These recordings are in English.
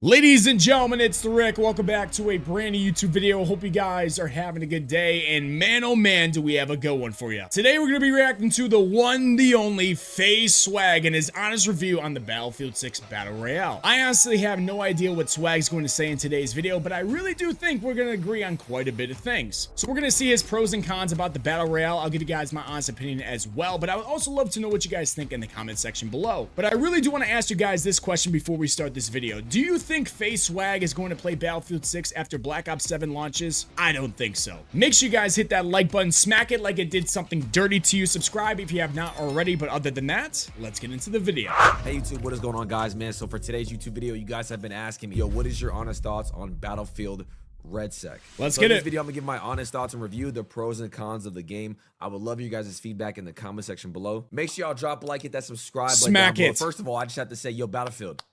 Ladies and gentlemen, it's the Rick. Welcome back to a brand new YouTube video. Hope you guys are having a good day, and man oh man do we have a good one for you. Today we're going to be reacting to the one, the only FaZe Swag and his honest review on the Battlefield 6 Battle Royale. I honestly have no idea what Swag's going to say in today's video, but I really do think we're going to agree on quite a bit of things. So we're going to see his pros and cons about the Battle Royale. I'll give you guys my honest opinion as well, but I would also love to know what you guys think in the comment section below. But I really do want to ask you guys this question before we start this video. Do you think FaZe Swag is going to play Battlefield 6 after Black Ops 7 launches? I don't think so. Make sure you guys hit that like button, smack it like it did something dirty to you, subscribe if you have not already, but other than that, let's get into the video. Hey YouTube, what is going on guys, man? So for today's YouTube video, you guys have been asking me, yo, what is your honest thoughts on Battlefield REDSEC? Let's get it. In this video, I'm gonna give my honest thoughts and review the pros and cons of the game. I would love you guys' feedback in the comment section below. Make sure y'all drop a like, hit that subscribe button down below. First of all, I just have to say, yo, Battlefield,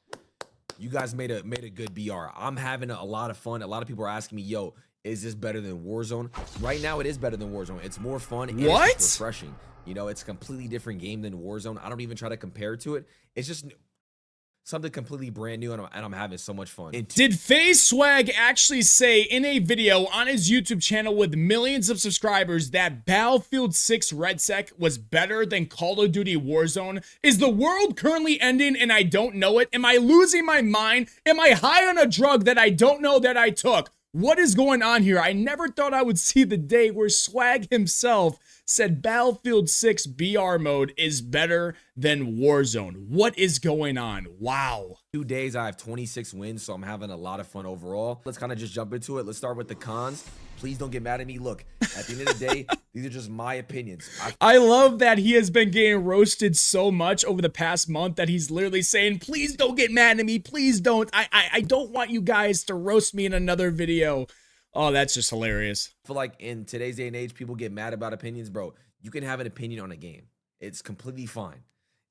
you guys made a good BR. I'm having a lot of fun. A lot of people are asking me, yo, is this better than Warzone? Right now, it is better than Warzone. It's more fun and it's refreshing. You know, it's a completely different game than Warzone. I don't even try to compare to it. It's just something completely brand new, and I'm having so much fun. Did FaZe Swag actually say in a video on his YouTube channel with millions of subscribers that Battlefield 6 REDSEC was better than Call of Duty Warzone? Is the world currently ending and I don't know it? Am I losing my mind? Am I high on a drug that I don't know that I took? What is going on here? I never thought I would see the day where Swag himself said Battlefield 6 BR mode is better than Warzone. What is going on? Wow. 2 days, I have 26 wins, so I'm having a lot of fun overall. Let's kind of just jump into it. Let's start with the cons. Please don't get mad at me. Look, at the end of the day, these are just my opinions. I love that he has been getting roasted so much over the past month that he's literally saying, please don't get mad at me. Please don't. I don't want you guys to roast me in another video. Oh, that's just hilarious. I feel like in today's day and age, people get mad about opinions, bro. You can have an opinion on a game. It's completely fine.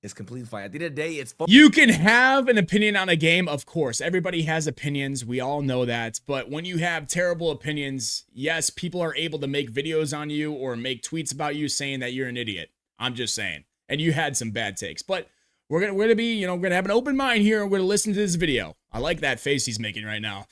It's completely fine. At the end of the day, it's fun. You can have an opinion on a game, of course. Everybody has opinions. We all know that. But when you have terrible opinions, yes, people are able to make videos on you or make tweets about you saying that you're an idiot. I'm just saying. And you had some bad takes. But we're gonna be, you know, we're gonna have an open mind here and we're gonna listen to this video. I like that face he's making right now.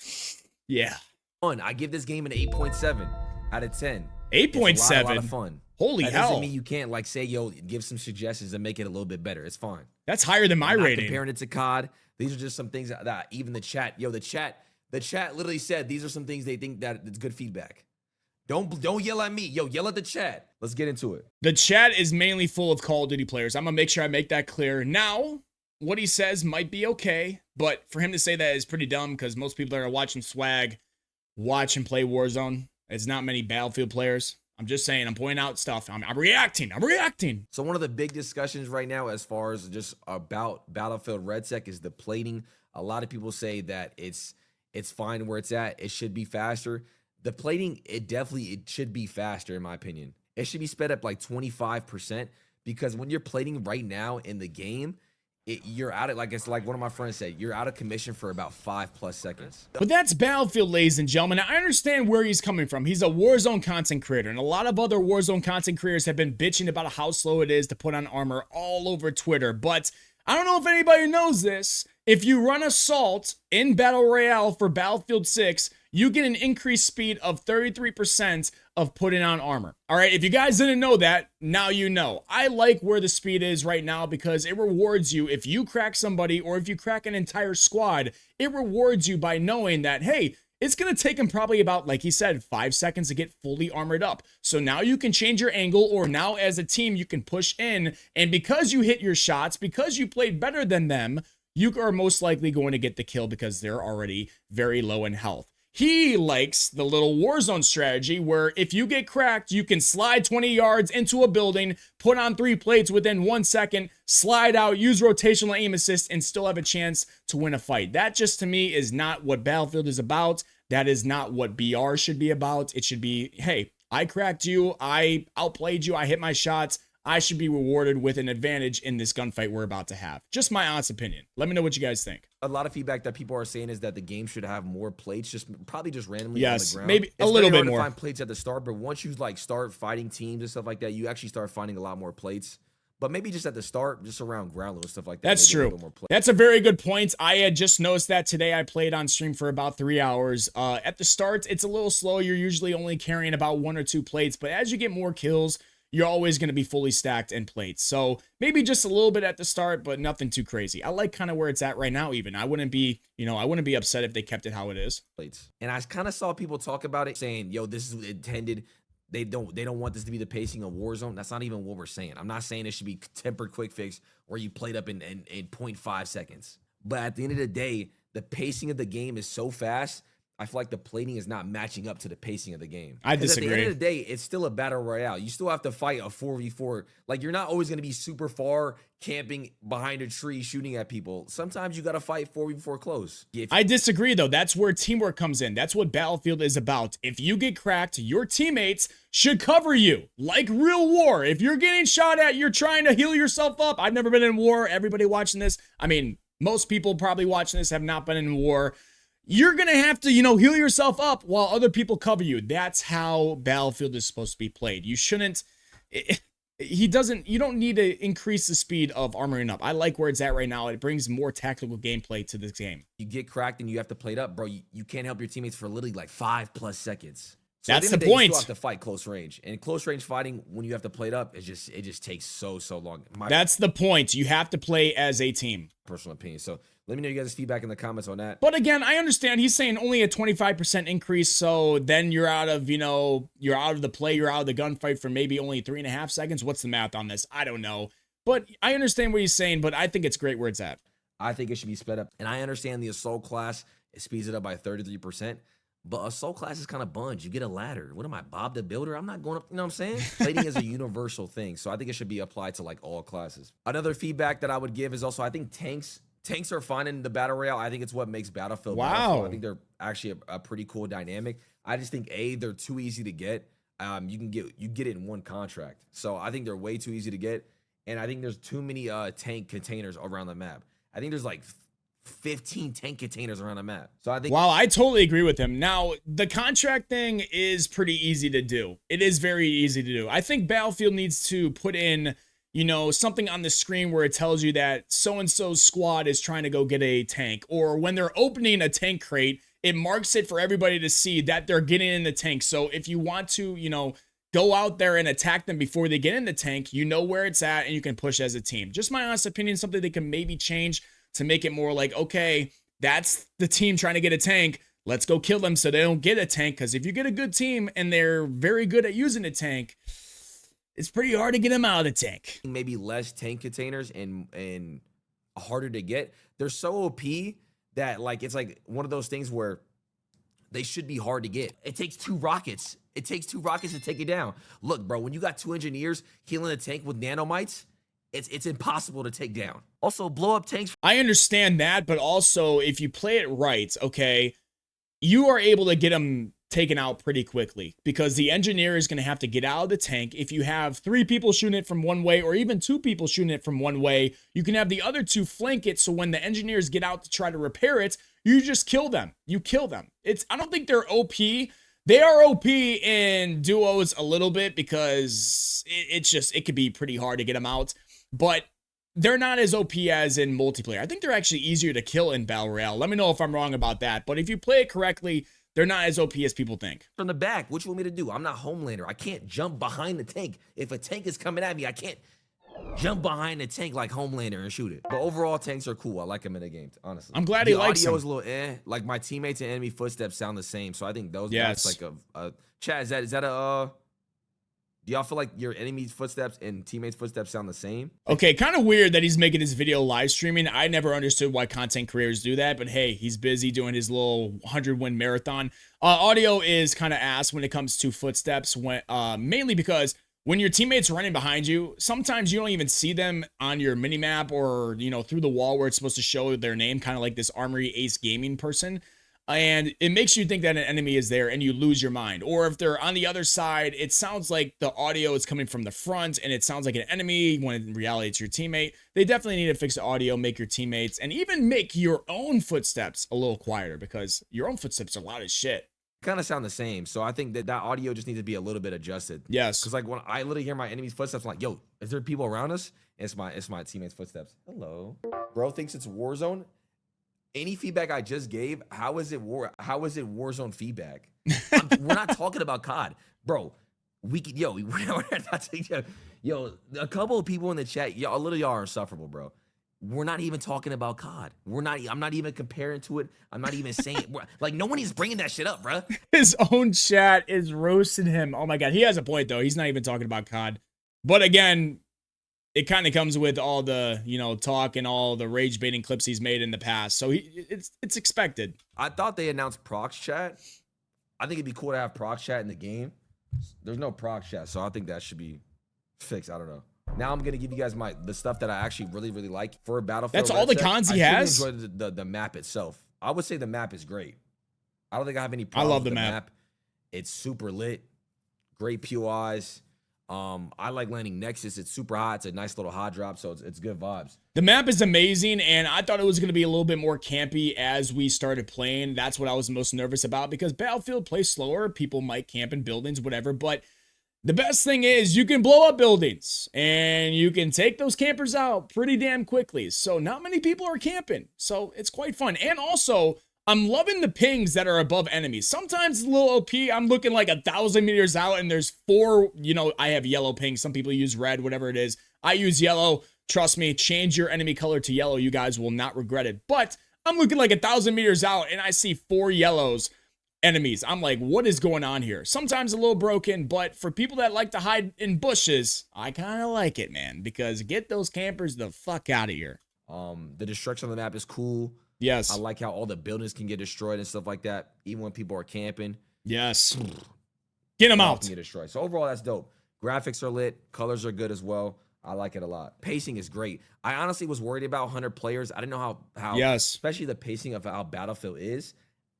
Yeah. I give this game an 8.7 out of 10. 8.7. A lot of fun. Holy hell. That doesn't mean you can't, like, say, yo, give some suggestions and make it a little bit better. It's fine. That's higher than my rating. Comparing it to COD, these are just some things that even the chat, yo, the chat literally said these are some things they think that it's good feedback. Don't yell at me. Yo, yell at the chat. Let's get into it. The chat is mainly full of Call of Duty players. I'm gonna make sure I make that clear. Now, what he says might be okay, but for him to say that is pretty dumb because most people that are watching Swag watch and play Warzone. It's not many Battlefield players. I'm just saying, I'm pointing out stuff. I'm reacting. So one of the big discussions right now as far as just about Battlefield REDSEC is the plating. A lot of people say that it's fine where it's at. It should be faster. The plating, it should be faster in my opinion. It should be sped up like 25% because when you're plating right now in the game, you're out of, like, it's like one of my friends said, you're out of commission for about 5+ seconds. But that's Battlefield, ladies and gentlemen. Now, I understand where he's coming from. He's a Warzone content creator, and a lot of other Warzone content creators have been bitching about how slow it is to put on armor all over Twitter. But I don't know if anybody knows this. If you run Assault in Battle Royale for Battlefield 6, you get an increased speed of 33% of putting on armor. All right, if you guys didn't know that, now you know. I like where the speed is right now because it rewards you. If you crack somebody or if you crack an entire squad, it rewards you by knowing that, hey, it's going to take him probably about, like he said, 5 seconds to get fully armored up. So now you can change your angle, or now as a team, you can push in. And because you hit your shots, because you played better than them, you are most likely going to get the kill because they're already very low in health. He likes the little Warzone strategy where if you get cracked, you can slide 20 yards into a building, put on 3 plates within 1 second, slide out, use rotational aim assist, and still have a chance to win a fight. That just to me is not what Battlefield is about. That is not what BR should be about. It should be, hey, I cracked you, I outplayed you, I hit my shots, I should be rewarded with an advantage in this gunfight we're about to have. Just my honest opinion. Let me know what you guys think. A lot of feedback that people are saying is that the game should have more plates, probably just randomly on the ground. Maybe a little bit more. To find plates at the start, but once you like start fighting teams and stuff like that, you actually start finding a lot more plates. But maybe just at the start, just around ground loot and stuff like that. That's true. That's a very good point. I had just noticed that today. I played on stream for about 3 hours. At the start, it's a little slow. You're usually only carrying about 1 or 2 plates, but as you get more kills, you're always going to be fully stacked in plates. So maybe just a little bit at the start, but nothing too crazy. I like kind of where it's at right now. Even I wouldn't be, I wouldn't be upset if they kept it how it is. And I kind of saw people talk about it saying, yo, this is intended. They don't want this to be the pacing of Warzone. That's not even what we're saying. I'm not saying it should be tempered quick fix where you played up in 0.5 seconds. But at the end of the day, the pacing of the game is so fast. I feel like the plating is not matching up to the pacing of the game. I disagree. At the end of the day, it's still a battle royale. You still have to fight a 4v4. Like, you're not always going to be super far camping behind a tree shooting at people. Sometimes you got to fight 4v4 close. I disagree, though. That's where teamwork comes in. That's what Battlefield is about. If you get cracked, your teammates should cover you. Like real war. If you're getting shot at, you're trying to heal yourself up. I've never been in war. Everybody watching this, I mean, most people probably watching this have not been in war. You're going to have to, heal yourself up while other people cover you. That's how Battlefield is supposed to be played. You shouldn't, you don't need to increase the speed of armoring up. I like where it's at right now. It brings more tactical gameplay to this game. You get cracked and you have to play it up, bro. You can't help your teammates for literally like 5+ seconds. So that's the point. You still have to fight close range. And close range fighting, when you have to play it up, it just takes so long. That's the point. You have to play as a team. Personal opinion. So let me know you guys' feedback in the comments on that. But again, I understand he's saying only a 25% increase. So then you're out of, you're out of the play. You're out of the gunfight for maybe only 3.5 seconds. What's the math on this? I don't know. But I understand what he's saying, but I think it's great where it's at. I think it should be sped up. And I understand the assault class, it speeds it up by 33%. But assault class is kind of bunch. You get a ladder. What am I, Bob the Builder? I'm not going up. You know what I'm saying? Plating is a universal thing. So I think it should be applied to like all classes. Another feedback that I would give is also, I think tanks are fun in the Battle Royale. I think it's what makes Battlefield. Wow. Battlefield. I think they're actually a pretty cool dynamic. I just think they're too easy to get. You get it in one contract. So I think they're way too easy to get. And I think there's too many tank containers around the map. I think there's like 15 tank containers around the map. So I think, wow, I totally agree with him. Now, the contract thing is pretty easy to do. It is very easy to do. I think Battlefield needs to put in, something on the screen where it tells you that so-and-so's squad is trying to go get a tank. Or when they're opening a tank crate, it marks it for everybody to see that they're getting in the tank. So if you want to, go out there and attack them before they get in the tank, you know where it's at and you can push as a team. Just my honest opinion, something they can maybe change to make it more like, okay, that's the team trying to get a tank. Let's go kill them so they don't get a tank. Because if you get a good team and they're very good at using a tank, it's pretty hard to get them out of the tank. Maybe less tank containers and harder to get. They're so OP that like it's like one of those things where they should be hard to get. It takes 2 rockets. It takes 2 rockets to take it down. Look, bro, when you got 2 engineers healing a tank with nanomites, it's impossible to take down. Also, blow up tanks. I understand that, but also if you play it right, okay, you are able to get them taken out pretty quickly because the engineer is going to have to get out of the tank. If you have 3 people shooting it from one way or even 2 people shooting it from one way, you can have the other 2 flank it. So when the engineers get out to try to repair it, you just kill them. You kill them. I don't think they're OP. They are OP in duos a little bit because it could be pretty hard to get them out. But they're not as OP as in multiplayer. I think they're actually easier to kill in Battle Royale. Let me know if I'm wrong about that. But if you play it correctly, they're not as OP as people think. From the back, what you want me to do? I'm not Homelander. I can't jump behind the tank. If a tank is coming at me, I can't jump behind the tank like Homelander and shoot it. But overall, tanks are cool. I like them in the game, honestly. I'm glad he likes them. The audio is a little Like my teammates and enemy footsteps sound the same. So I think that's like a Chad, is that a do y'all feel like your enemy's footsteps and teammates' footsteps sound the same? Okay, kind of weird that he's making his video live streaming. I never understood why content creators do that, but hey, he's busy doing his little 100-win marathon. Audio is kind of ass when it comes to footsteps, mainly because when your teammates running behind you, sometimes you don't even see them on your minimap or, through the wall where it's supposed to show their name, kind of like this Armory Ace Gaming person. And it makes you think that an enemy is there and you lose your mind. Or if they're on the other side, it sounds like the audio is coming from the front and it sounds like an enemy when in reality it's your teammate. They definitely need to fix the audio, make your teammates, and even make your own footsteps a little quieter because your own footsteps are loud as shit. kind of sound the same. So I think that audio just needs to be a little bit adjusted. Yes. Because like when I literally hear my enemy's footsteps, I'm like, yo, is there people around us? And it's my teammates' footsteps. Hello. Bro thinks it's Warzone. Any feedback I just gave, how is it Warzone feedback? We're not talking about COD, bro. We're not yo, a couple of people in the chat, y'all, a little y'all are insufferable, bro. We're not even talking about COD. I'm not even comparing to it. I'm not even saying like no one is bringing that shit up, bro. His own chat is roasting him. Oh my God, he has a point though. He's not even talking about COD. But again, it kind of comes with all the, talk and all the rage baiting clips he's made in the past. So it's expected. I thought they announced prox chat. I think it'd be cool to have prox chat in the game. There's no prox chat, so I think that should be fixed. I don't know. Now I'm gonna give you guys the stuff that I actually really like for a Battlefield. That's all the cons he has. I enjoy the map itself. I would say the map is great. I don't think I have any problems. I love with the map. It's super lit. Great POIs. I like landing Nexus. It's super hot. It's a nice little hot drop, so it's good vibes. The map is amazing, and I thought it was going to be a little bit more campy as we started playing. That's what I was most nervous about, because Battlefield plays slower. People might camp in buildings, whatever, but the best thing is you can blow up buildings, and you can take those campers out pretty damn quickly. So not many people are camping, so it's quite fun. And also, I'm loving the pings that are above enemies. Sometimes it's a little OP. I'm looking like 1,000 meters out and there's 4, I have yellow pings. Some people use red, whatever it is. I use yellow. Trust me, change your enemy color to yellow. You guys will not regret it. But I'm looking like 1,000 meters out and I see 4 yellows enemies. I'm like, what is going on here? Sometimes a little broken, but for people that like to hide in bushes, I kind of like it, man, because get those campers the fuck out of here. The destruction on the map is cool. Yes. I like how all the buildings can get destroyed and stuff like that, even when people are camping. Yes. Get them out. Can get destroyed. So overall, that's dope. Graphics are lit. Colors are good as well. I like it a lot. Pacing is great. I honestly was worried about 100 players. I didn't know how yes, especially the pacing of how Battlefield is.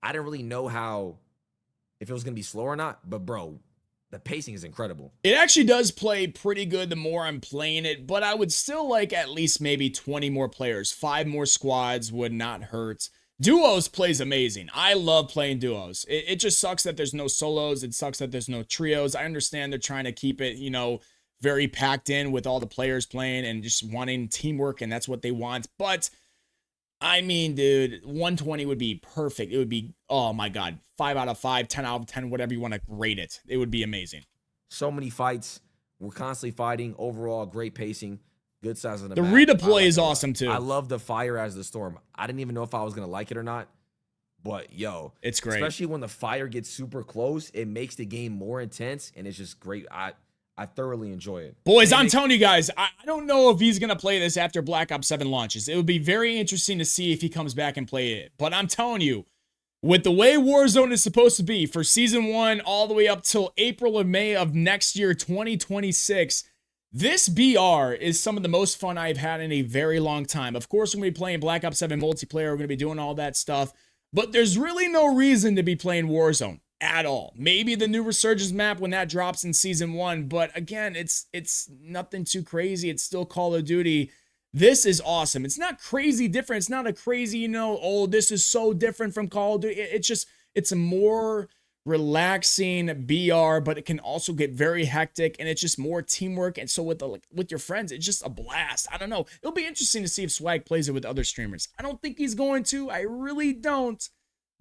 I didn't really know if it was going to be slow or not. But, bro, the pacing is incredible. It actually does play pretty good the more I'm playing it, but I would still like at least maybe 20 more players. 5 more squads would not hurt. Duos plays amazing. I love playing duos. It just sucks that there's no solos. It sucks that there's no trios. I understand they're trying to keep it, very packed in with all the players playing and just wanting teamwork, and that's what they want. But I mean, dude, 120 would be perfect. It would be, oh my God, 5 out of 5, 10 out of 10, whatever you want to rate it. It would be amazing. So many fights. We're constantly fighting. Overall, great pacing. Good size of the map. The redeploy is awesome too. I love the fire as the storm. I didn't even know if I was going to like it or not. But, yo. It's great. Especially when the fire gets super close. It makes the game more intense, and it's just great. I thoroughly enjoy it. Boys, I'm telling you guys, I don't know if he's going to play this after Black Ops 7 launches. It would be very interesting to see if he comes back and play it. But I'm telling you, with the way Warzone is supposed to be for Season 1 all the way up till April or May of next year, 2026, this BR is some of the most fun I've had in a very long time. Of course, we're going to be playing Black Ops 7 multiplayer. We're going to be doing all that stuff. But there's really no reason to be playing Warzone at all. Maybe the new Resurgence map when that drops in Season 1, but again, it's nothing too crazy. It's still Call of Duty. This is awesome. It's not crazy different. It's not a crazy, oh, this is so different from Call of Duty. It's a more relaxing BR, but it can also get very hectic, and it's just more teamwork. And so with your friends, it's just a blast. I don't know. It'll be interesting to see if Swag plays it with other streamers. I don't think he's going to. I really don't.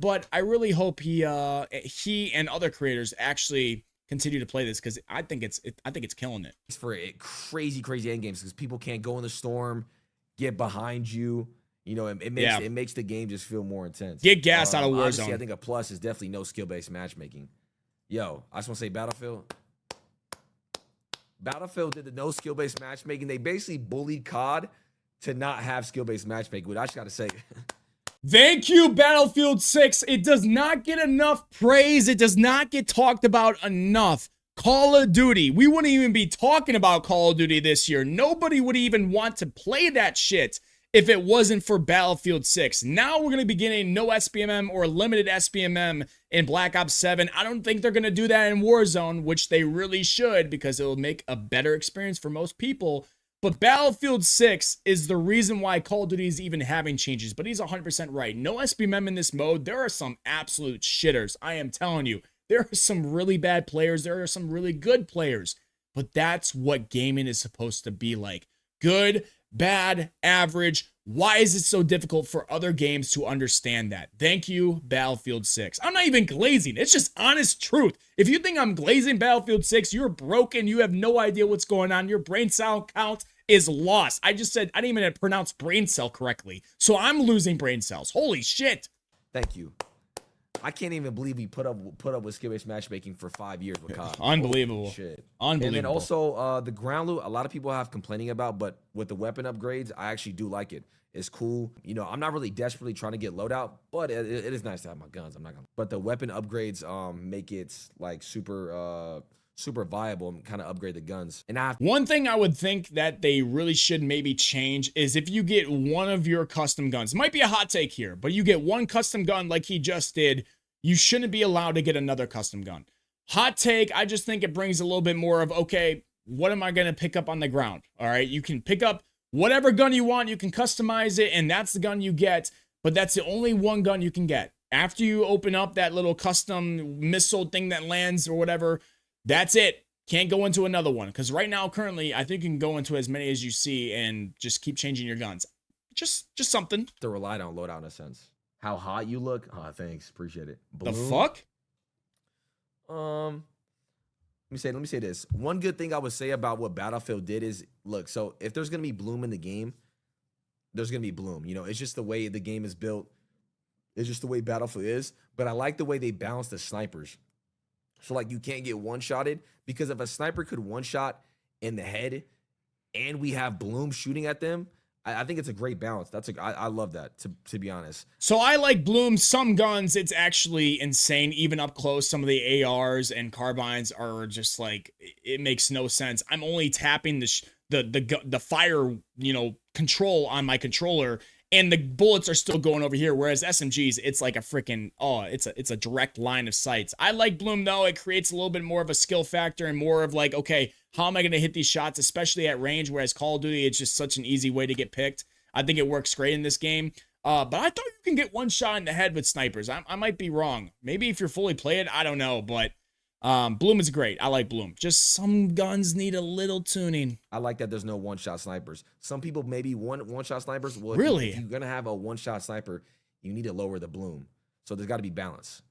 But I really hope he and other creators actually continue to play this, because I think it's killing it. It's for crazy end games because people can't go in the storm, get behind you. It makes the game just feel more intense. Get gas out of Warzone. I think a plus is definitely no skill-based matchmaking. Yo, I just want to say Battlefield did the no skill-based matchmaking. They basically bullied COD to not have skill-based matchmaking, which I just got to say. Thank you, Battlefield 6. It does not get enough praise. It does not get talked about enough. Call of Duty. We wouldn't even be talking about Call of Duty this year. Nobody would even want to play that shit if it wasn't for Battlefield 6. Now we're going to be getting no SPMM or limited SPMM in Black Ops 7. I don't think they're going to do that in Warzone, which they really should, because it will make a better experience for most people. But Battlefield 6 is the reason why Call of Duty is even having changes. But he's 100% right. No SBMM in this mode. There are some absolute shitters. I am telling you. There are some really bad players. There are some really good players. But that's what gaming is supposed to be like. Good, bad, average. Why is it so difficult for other games to understand that? Thank you, Battlefield 6. I'm not even glazing. It's just honest truth. If you think I'm glazing Battlefield 6, you're broken. You have no idea what's going on. Your brain cell count is lost. I just said, I didn't even pronounce brain cell correctly. So I'm losing brain cells. Holy shit. Thank you. I can't even believe we put up with skill-based matchmaking for 5 years with COD. Unbelievable. Holy shit. Unbelievable. And then also the ground loot, a lot of people have complaining about, but with the weapon upgrades, I actually do like it. It's cool. You know, I'm not really desperately trying to get loadout, but it is nice to have my guns. I'm not gonna. But the weapon upgrades make it like super viable and kind of upgrade the guns. And one thing I would think that they really should maybe change is if you get one of your custom guns. It might be a hot take here, but you get one custom gun like he just did, you shouldn't be allowed to get another custom gun. Hot take, I just think it brings a little bit more of, okay, what am I going to pick up on the ground? All right, you can pick up whatever gun you want, you can customize it, and that's the gun you get, but that's the only one gun you can get. After you open up that little custom missile thing that lands or whatever, that's it. Can't go into another one. Because right now, currently, I think you can go into as many as you see and just keep changing your guns. Just something. To rely on loadout in a sense. How hot you look. Oh, thanks. Appreciate it. Bloom? The fuck? Let me say this. One good thing I would say about what Battlefield did is, look, so if there's going to be Bloom in the game, there's going to be Bloom. You know, it's just the way the game is built. It's just the way Battlefield is. But I like the way they balance the snipers. So, like, you can't get one-shotted, because if a sniper could one-shot in the head and we have Bloom shooting at them, I think it's a great balance. I love that, to be honest. So I like Bloom. Some guns, it's actually insane, even up close. Some of the ARs and carbines are just like, it makes no sense. I'm only tapping the fire, you know, control on my controller, and the bullets are still going over here. Whereas SMGs, it's like a freaking, it's a direct line of sights. I like Bloom though. It creates a little bit more of a skill factor and more of like, okay, how am I going to hit these shots, especially at range? Whereas Call of Duty, it's just such an easy way to get picked. I think it works great in this game. But I thought you can get one shot in the head with snipers. I might be wrong. Maybe if you're fully played, I don't know. But Bloom is great. I like Bloom. Just some guns need a little tuning. I like that there's no one-shot snipers. Some people maybe want one-shot snipers. Well, really? If you're going to have a one-shot sniper, you need to lower the Bloom. So there's got to be balance.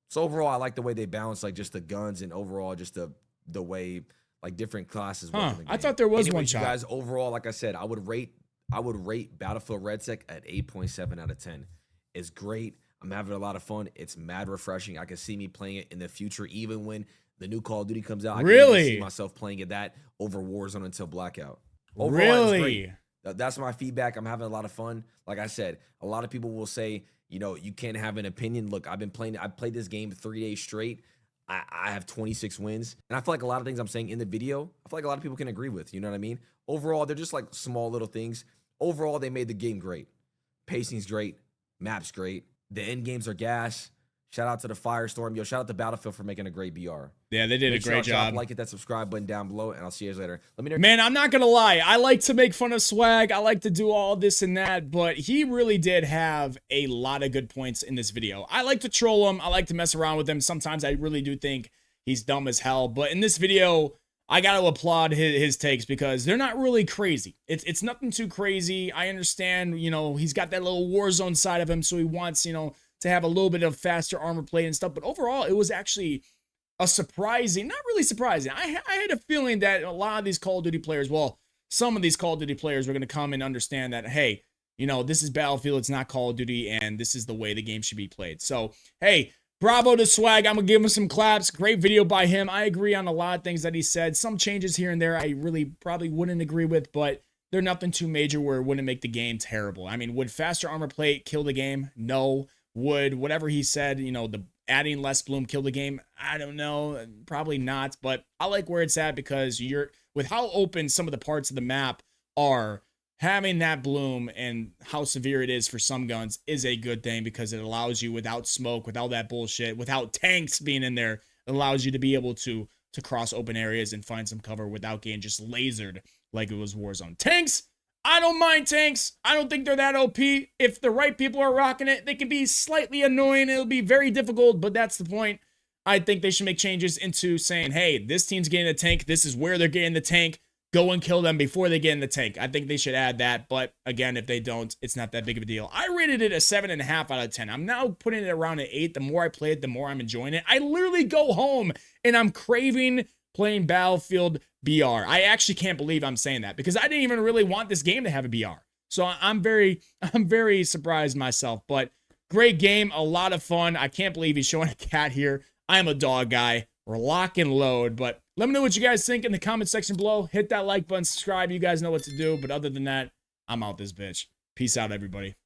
So overall, I like the way they balance, like, just the guns and overall just the way, like, different classes work in the game. I thought there was Anyways, one shot. You guys, overall, like I said, I would rate Battlefield REDSEC at 8.7 out of 10. It's great. I'm having a lot of fun. It's mad refreshing. I can see me playing it in the future, even when the new Call of Duty comes out. I can even see myself playing it that over Warzone until Blackout. Overall, it's great. That's my feedback. I'm having a lot of fun. Like I said, a lot of people will say, you know, you can't have an opinion. Look, I played this game 3 days straight. I have 26 wins. And I feel like a lot of things I'm saying in the video, I feel like a lot of people can agree with. You know what I mean? Overall, they're just like small little things. Overall, they made the game great. Pacing's great. Map's great. The end games are gas. Shout out to the Firestorm. Yo, shout out to Battlefield for making a great BR. Yeah, they did a great job. Like, hit that subscribe button down below, and I'll see you guys later. Let me know. Man, I'm not going to lie. I like to make fun of Swag. I like to do all this and that, but he really did have a lot of good points in this video. I like to troll him. I like to mess around with him. Sometimes I really do think he's dumb as hell, but in this video, I got to applaud his takes because they're not really crazy. It's nothing too crazy. I understand, you know, he's got that little Warzone side of him, so he wants, you know, to have a little bit of faster armor plate and stuff. But overall, it was actually a surprising, not really surprising. I had a feeling that a lot of these Call of Duty players, well, some of these Call of Duty players were going to come and understand that, hey, you know, this is Battlefield, it's not Call of Duty, and this is the way the game should be played. So, hey, bravo to Swag. I'm going to give him some claps. Great video by him. I agree on a lot of things that he said. Some changes here and there I really probably wouldn't agree with, but they're nothing too major where it wouldn't make the game terrible. I mean, would faster armor plate kill the game? No. Would whatever he said, you know, the adding less Bloom kill the game? I don't know. Probably not. But I like where it's at because with how open some of the parts of the map are, having that Bloom and how severe it is for some guns is a good thing because it allows you, without smoke, without that bullshit, without tanks being in there, it allows you to be able to cross open areas and find some cover without getting just lasered like it was Warzone. Tanks, I don't mind tanks. I don't think they're that OP. If the right people are rocking it, they can be slightly annoying. It'll be very difficult, but that's the point. I think they should make changes into saying, hey, this team's getting a tank. This is where they're getting the tank. Go and kill them before they get in the tank. I think they should add that. But again, if they don't, it's not that big of a deal. I rated it a 7.5 out of 10. I'm now putting it around an 8. The more I play it, the more I'm enjoying it. I literally go home and I'm craving playing Battlefield BR. I actually can't believe I'm saying that because I didn't even really want this game to have a BR. So I'm very surprised myself. But great game, a lot of fun. I can't believe he's showing a cat here. I'm a dog guy. We're lock and load, but let me know what you guys think in the comment section below. Hit that like button, subscribe. You guys know what to do. But other than that, I'm out this bitch. Peace out, everybody.